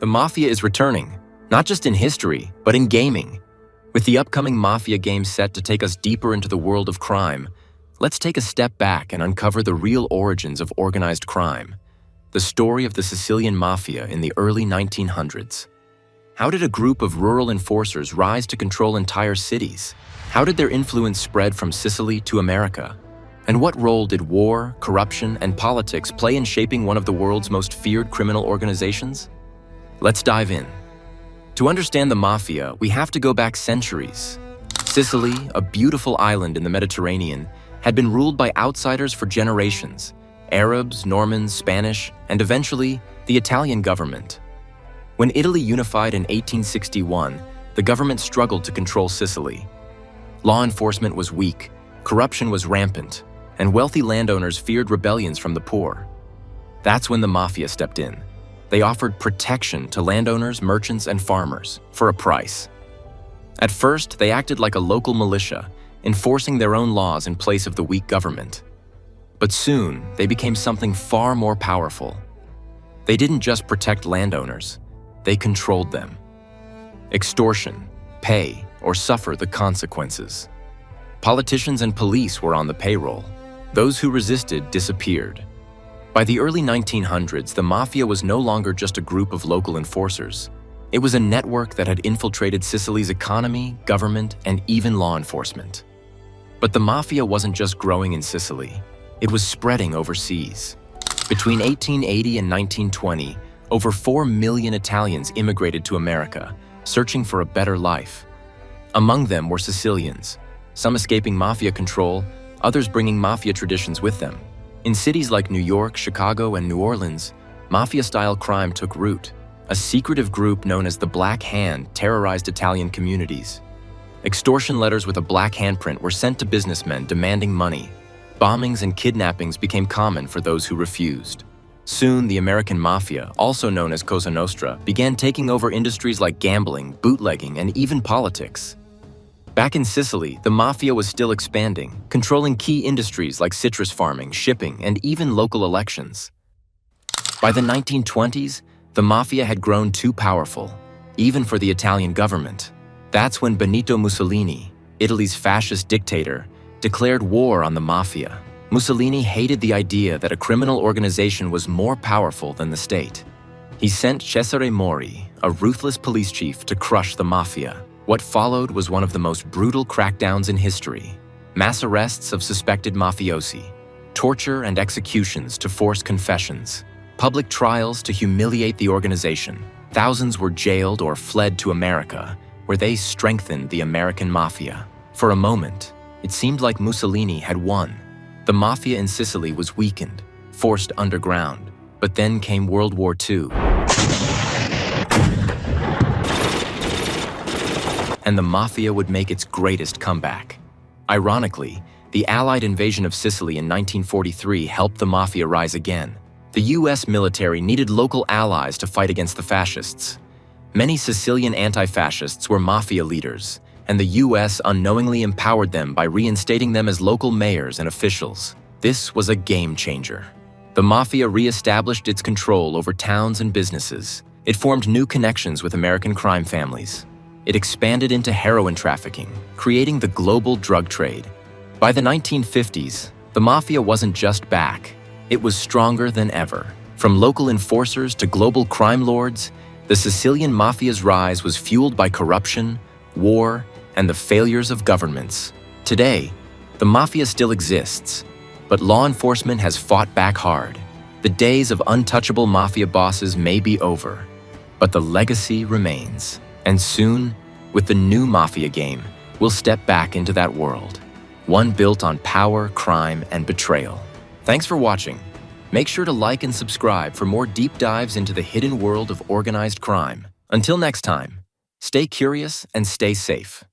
The Mafia is returning, not just in history, but in gaming. With the upcoming Mafia game set to take us deeper into the world of crime, let's take a step back and uncover the real origins of organized crime, the story of the Sicilian Mafia in the early 1900s. How did a group of rural enforcers rise to control entire cities? How did their influence spread from Sicily to America? And what role did war, corruption, and politics play in shaping one of the world's most feared criminal organizations? Let's dive in. To understand the Mafia, we have to go back centuries. Sicily, a beautiful island in the Mediterranean, had been ruled by outsiders for generations: Arabs, Normans, Spanish, and eventually, the Italian government. When Italy unified in 1861, the government struggled to control Sicily. Law enforcement was weak, corruption was rampant, and wealthy landowners feared rebellions from the poor. That's when the Mafia stepped in. They offered protection to landowners, merchants, and farmers for a price. At first, they acted like a local militia, enforcing their own laws in place of the weak government. But soon, they became something far more powerful. They didn't just protect landowners, they controlled them. Extortion, pay, or suffer the consequences. Politicians and police were on the payroll. Those who resisted disappeared. By the early 1900s, the Mafia was no longer just a group of local enforcers. It was a network that had infiltrated Sicily's economy, government, and even law enforcement. But the Mafia wasn't just growing in Sicily. It was spreading overseas. Between 1880 and 1920, over 4 million Italians immigrated to America, searching for a better life. Among them were Sicilians, some escaping Mafia control, others bringing Mafia traditions with them. In cities like New York, Chicago, and New Orleans, Mafia-style crime took root. A secretive group known as the Black Hand terrorized Italian communities. Extortion letters with a black handprint were sent to businessmen demanding money. Bombings and kidnappings became common for those who refused. Soon, the American Mafia, also known as Cosa Nostra, began taking over industries like gambling, bootlegging, and even politics. Back in Sicily, the Mafia was still expanding, controlling key industries like citrus farming, shipping, and even local elections. By the 1920s, the Mafia had grown too powerful, even for the Italian government. That's when Benito Mussolini, Italy's fascist dictator, declared war on the Mafia. Mussolini hated the idea that a criminal organization was more powerful than the state. He sent Cesare Mori, a ruthless police chief, to crush the Mafia. What followed was one of the most brutal crackdowns in history. Mass arrests of suspected mafiosi, torture and executions to force confessions, public trials to humiliate the organization. Thousands were jailed or fled to America, where they strengthened the American Mafia. For a moment, it seemed like Mussolini had won. The Mafia in Sicily was weakened, forced underground. But then came World War II. And the Mafia would make its greatest comeback. Ironically, the Allied invasion of Sicily in 1943 helped the Mafia rise again. The US military needed local allies to fight against the fascists. Many Sicilian anti-fascists were Mafia leaders, and the US unknowingly empowered them by reinstating them as local mayors and officials. This was a game changer. The Mafia re-established its control over towns and businesses. It formed new connections with American crime families. It expanded into heroin trafficking, creating the global drug trade. By the 1950s, the Mafia wasn't just back. It was stronger than ever. From local enforcers to global crime lords, the Sicilian Mafia's rise was fueled by corruption, war, and the failures of governments. Today, the Mafia still exists, but law enforcement has fought back hard. The days of untouchable Mafia bosses may be over, but the legacy remains. And soon, with the new Mafia game, we'll step back into that world. One built on power, crime, and betrayal. Thanks for watching. Make sure to like and subscribe for more deep dives into the hidden world of organized crime. Until next time, stay curious and stay safe.